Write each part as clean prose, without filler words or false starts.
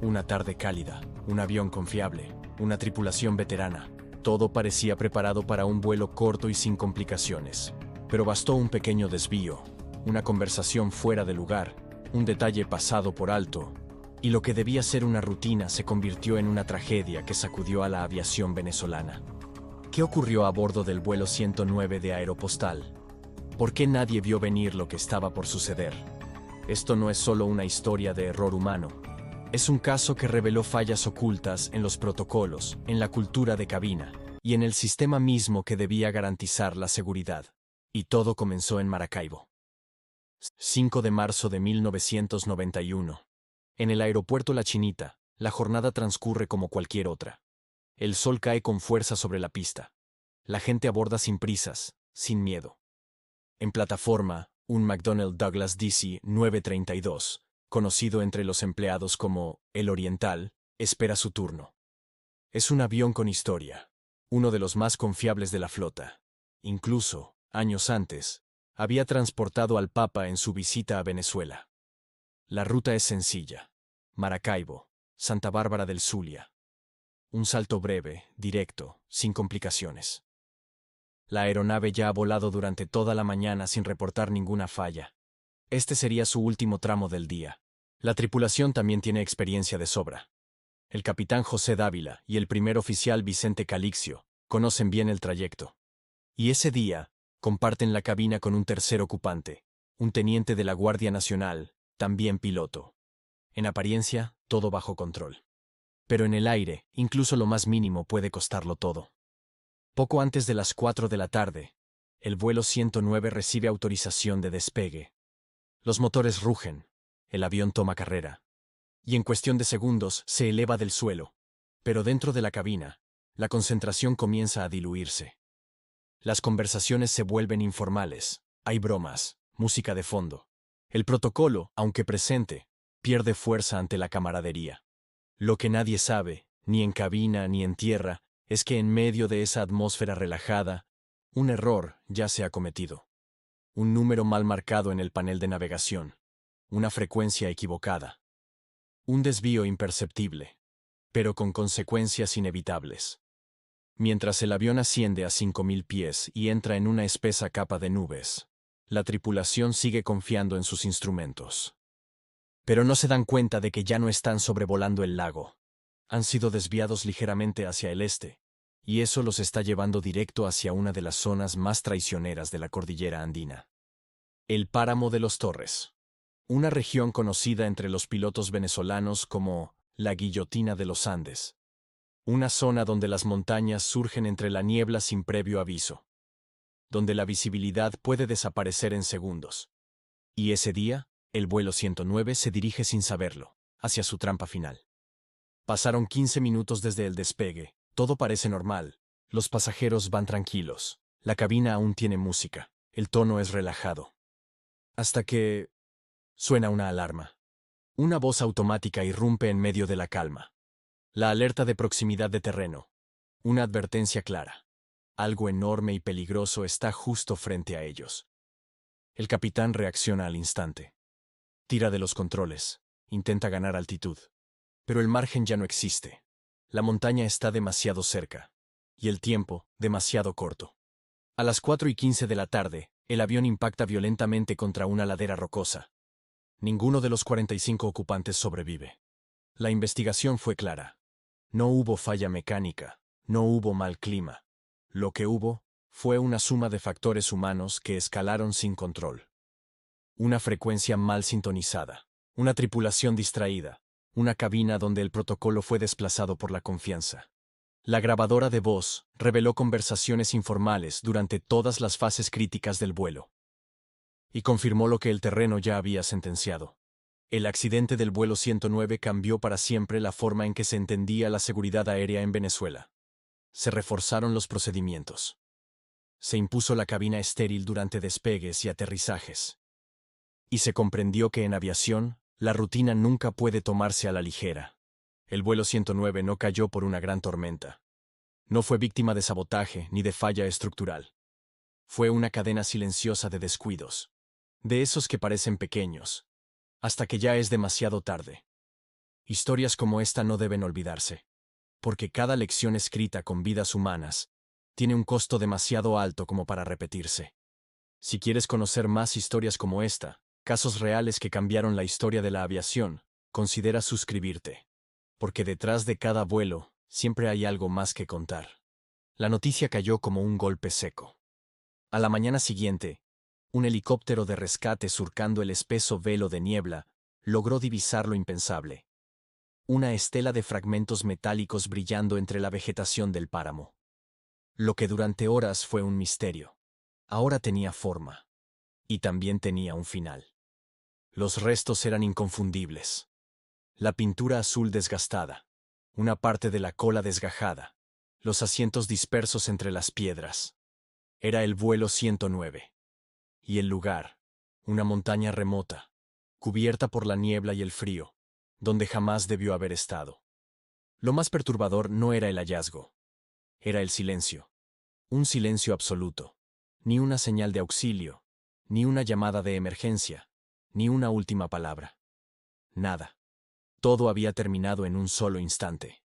Una tarde cálida, un avión confiable, una tripulación veterana. Todo parecía preparado para un vuelo corto y sin complicaciones. Pero bastó un pequeño desvío, una conversación fuera de lugar, un detalle pasado por alto, y lo que debía ser una rutina se convirtió en una tragedia que sacudió a la aviación venezolana. ¿Qué ocurrió a bordo del vuelo 109 de Aeropostal? ¿Por qué nadie vio venir lo que estaba por suceder? Esto no es solo una historia de error humano. Es un caso que reveló fallas ocultas en los protocolos, en la cultura de cabina y en el sistema mismo que debía garantizar la seguridad. Y todo comenzó en Maracaibo. 5 de marzo de 1991. En el aeropuerto La Chinita, la jornada transcurre como cualquier otra. El sol cae con fuerza sobre la pista. La gente aborda sin prisas, sin miedo. En plataforma, un McDonnell Douglas DC-932, conocido entre los empleados como el Oriental, espera su turno. Es un avión con historia, uno de los más confiables de la flota. Incluso, años antes, había transportado al Papa en su visita a Venezuela. La ruta es sencilla: Maracaibo, Santa Bárbara del Zulia. Un salto breve, directo, sin complicaciones. La aeronave ya ha volado durante toda la mañana sin reportar ninguna falla. Este sería su último tramo del día. La tripulación también tiene experiencia de sobra. El capitán José Dávila y el primer oficial Vicente Calixio conocen bien el trayecto. Y ese día, comparten la cabina con un tercer ocupante, un teniente de la Guardia Nacional, también piloto. En apariencia, todo bajo control. Pero en el aire, incluso lo más mínimo puede costarlo todo. Poco antes de las 4 de la tarde, el vuelo 109 recibe autorización de despegue. Los motores rugen, el avión toma carrera. Y en cuestión de segundos se eleva del suelo. Pero dentro de la cabina, la concentración comienza a diluirse. Las conversaciones se vuelven informales, hay bromas, música de fondo. El protocolo, aunque presente, pierde fuerza ante la camaradería. Lo que nadie sabe, ni en cabina ni en tierra, es que en medio de esa atmósfera relajada, un error ya se ha cometido. Un número mal marcado en el panel de navegación, una frecuencia equivocada. Un desvío imperceptible, pero con consecuencias inevitables. Mientras el avión asciende a 5.000 pies y entra en una espesa capa de nubes, la tripulación sigue confiando en sus instrumentos. Pero no se dan cuenta de que ya no están sobrevolando el lago. Han sido desviados ligeramente hacia el este, y eso los está llevando directo hacia una de las zonas más traicioneras de la cordillera andina. El Páramo de los Torres. Una región conocida entre los pilotos venezolanos como la Guillotina de los Andes. Una zona donde las montañas surgen entre la niebla sin previo aviso. Donde la visibilidad puede desaparecer en segundos. Y ese día, el vuelo 109 se dirige sin saberlo, hacia su trampa final. Pasaron 15 minutos desde el despegue, todo parece normal, los pasajeros van tranquilos, la cabina aún tiene música, el tono es relajado. Hasta que suena una alarma. Una voz automática irrumpe en medio de la calma. La alerta de proximidad de terreno. Una advertencia clara. Algo enorme y peligroso está justo frente a ellos. El capitán reacciona al instante. Tira de los controles, intenta ganar altitud. Pero el margen ya no existe. La montaña está demasiado cerca. Y el tiempo, demasiado corto. A las 4:15 de la tarde, el avión impacta violentamente contra una ladera rocosa. Ninguno de los 45 ocupantes sobrevive. La investigación fue clara. No hubo falla mecánica, no hubo mal clima. Lo que hubo fue una suma de factores humanos que escalaron sin control. Una frecuencia mal sintonizada, una tripulación distraída, una cabina donde el protocolo fue desplazado por la confianza. La grabadora de voz reveló conversaciones informales durante todas las fases críticas del vuelo. Y confirmó lo que el terreno ya había sentenciado. El accidente del vuelo 109 cambió para siempre la forma en que se entendía la seguridad aérea en Venezuela. Se reforzaron los procedimientos. Se impuso la cabina estéril durante despegues y aterrizajes. Y se comprendió que en aviación, la rutina nunca puede tomarse a la ligera. El vuelo 109 no cayó por una gran tormenta. No fue víctima de sabotaje ni de falla estructural. Fue una cadena silenciosa de descuidos. De esos que parecen pequeños, hasta que ya es demasiado tarde. Historias como esta no deben olvidarse, porque cada lección escrita con vidas humanas tiene un costo demasiado alto como para repetirse. Si quieres conocer más historias como esta, casos reales que cambiaron la historia de la aviación, considera suscribirte, porque detrás de cada vuelo siempre hay algo más que contar. La noticia cayó como un golpe seco. A la mañana siguiente, un helicóptero de rescate surcando el espeso velo de niebla logró divisar lo impensable. Una estela de fragmentos metálicos brillando entre la vegetación del páramo. Lo que durante horas fue un misterio, ahora tenía forma. Y también tenía un final. Los restos eran inconfundibles. La pintura azul desgastada, una parte de la cola desgajada, los asientos dispersos entre las piedras. Era el vuelo 109. Y el lugar, una montaña remota, cubierta por la niebla y el frío, donde jamás debió haber estado. Lo más perturbador no era el hallazgo. Era el silencio. Un silencio absoluto. Ni una señal de auxilio, ni una llamada de emergencia, ni una última palabra. Nada. Todo había terminado en un solo instante.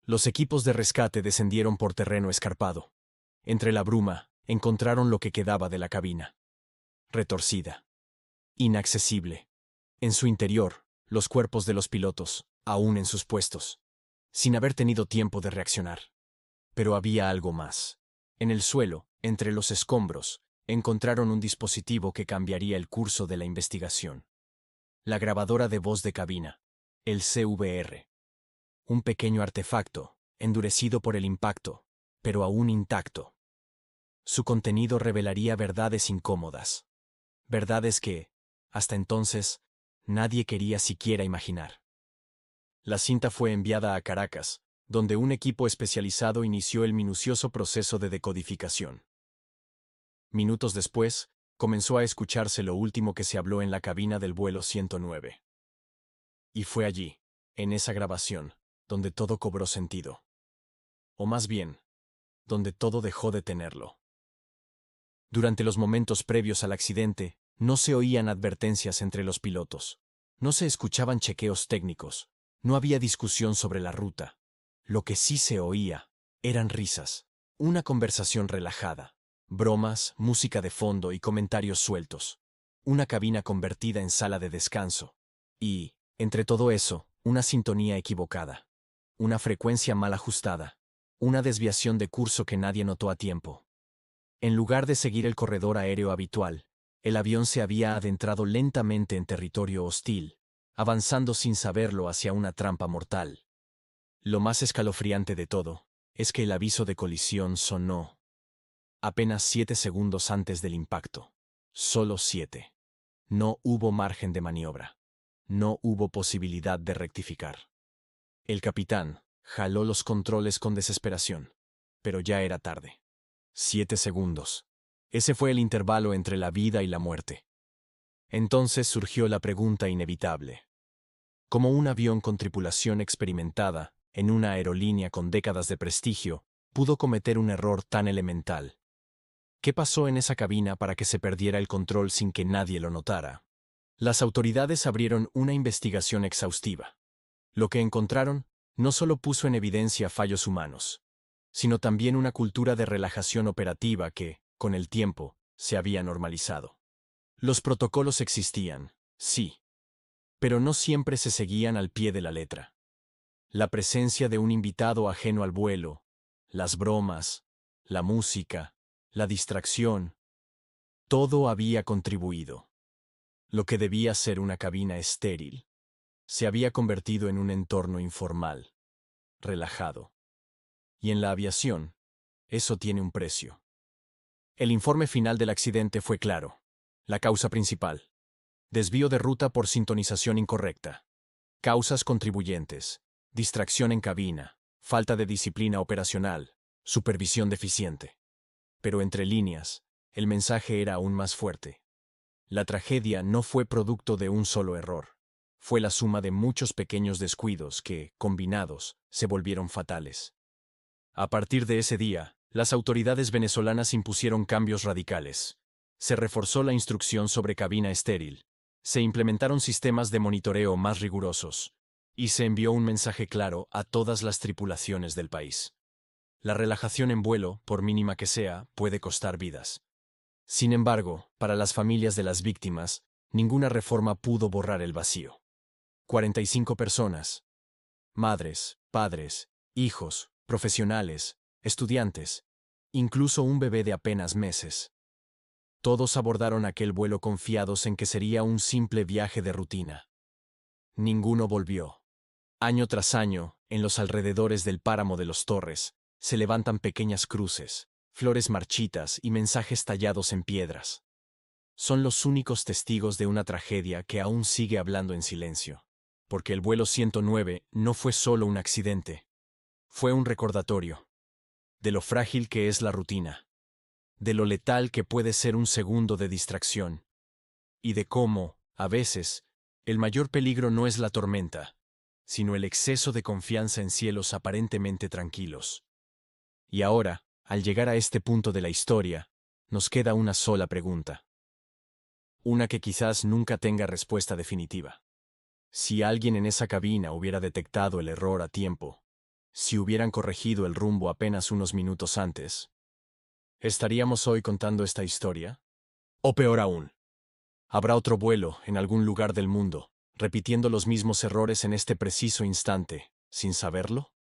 Los equipos de rescate descendieron por terreno escarpado. Entre la bruma, encontraron lo que quedaba de la cabina. Retorcida. Inaccesible. En su interior, los cuerpos de los pilotos, aún en sus puestos, sin haber tenido tiempo de reaccionar. Pero había algo más. En el suelo, entre los escombros, encontraron un dispositivo que cambiaría el curso de la investigación. La grabadora de voz de cabina, el CVR. Un pequeño artefacto, endurecido por el impacto, pero aún intacto. Su contenido revelaría verdades incómodas. Verdades que, hasta entonces, nadie quería siquiera imaginar. La cinta fue enviada a Caracas, donde un equipo especializado inició el minucioso proceso de decodificación. Minutos después, comenzó a escucharse lo último que se habló en la cabina del vuelo 109. Y fue allí, en esa grabación, donde todo cobró sentido. O más bien, donde todo dejó de tenerlo. Durante los momentos previos al accidente, no se oían advertencias entre los pilotos. No se escuchaban chequeos técnicos. No había discusión sobre la ruta. Lo que sí se oía eran risas, una conversación relajada, bromas, música de fondo y comentarios sueltos. Una cabina convertida en sala de descanso. Y, entre todo eso, una sintonía equivocada. Una frecuencia mal ajustada. Una desviación de curso que nadie notó a tiempo. En lugar de seguir el corredor aéreo habitual, el avión se había adentrado lentamente en territorio hostil, avanzando sin saberlo hacia una trampa mortal. Lo más escalofriante de todo es que el aviso de colisión sonó apenas 7 segundos antes del impacto. Solo 7. No hubo margen de maniobra. No hubo posibilidad de rectificar. El capitán jaló los controles con desesperación, pero ya era tarde. 7 segundos. Ese fue el intervalo entre la vida y la muerte. Entonces surgió la pregunta inevitable. ¿Cómo un avión con tripulación experimentada, en una aerolínea con décadas de prestigio, pudo cometer un error tan elemental? ¿Qué pasó en esa cabina para que se perdiera el control sin que nadie lo notara? Las autoridades abrieron una investigación exhaustiva. Lo que encontraron no solo puso en evidencia fallos humanos, sino también una cultura de relajación operativa que, con el tiempo, se había normalizado. Los protocolos existían, sí, pero no siempre se seguían al pie de la letra. La presencia de un invitado ajeno al vuelo, las bromas, la música, la distracción, todo había contribuido. Lo que debía ser una cabina estéril se había convertido en un entorno informal, relajado. Y en la aviación, eso tiene un precio. El informe final del accidente fue claro. La causa principal: desvío de ruta por sintonización incorrecta. Causas contribuyentes: distracción en cabina, falta de disciplina operacional, supervisión deficiente. Pero entre líneas, el mensaje era aún más fuerte. La tragedia no fue producto de un solo error. Fue la suma de muchos pequeños descuidos que, combinados, se volvieron fatales. A partir de ese día, las autoridades venezolanas impusieron cambios radicales. Se reforzó la instrucción sobre cabina estéril. Se implementaron sistemas de monitoreo más rigurosos. y se envió un mensaje claro a todas las tripulaciones del país. La relajación en vuelo, por mínima que sea, puede costar vidas. Sin embargo, para las familias de las víctimas, ninguna reforma pudo borrar el vacío. 45 personas, madres, padres, hijos, profesionales, estudiantes, incluso un bebé de apenas meses. Todos abordaron aquel vuelo confiados en que sería un simple viaje de rutina. Ninguno volvió. Año tras año, en los alrededores del páramo de los Torres, se levantan pequeñas cruces, flores marchitas y mensajes tallados en piedras. Son los únicos testigos de una tragedia que aún sigue hablando en silencio. Porque el vuelo 109 no fue solo un accidente. Fue un recordatorio de lo frágil que es la rutina, de lo letal que puede ser un segundo de distracción, y de cómo, a veces, el mayor peligro no es la tormenta, sino el exceso de confianza en cielos aparentemente tranquilos. Y ahora, al llegar a este punto de la historia, nos queda una sola pregunta. Una que quizás nunca tenga respuesta definitiva. Si alguien en esa cabina hubiera detectado el error a tiempo, si hubieran corregido el rumbo apenas unos minutos antes, ¿estaríamos hoy contando esta historia? O peor aún, ¿habrá otro vuelo en algún lugar del mundo, repitiendo los mismos errores en este preciso instante, sin saberlo?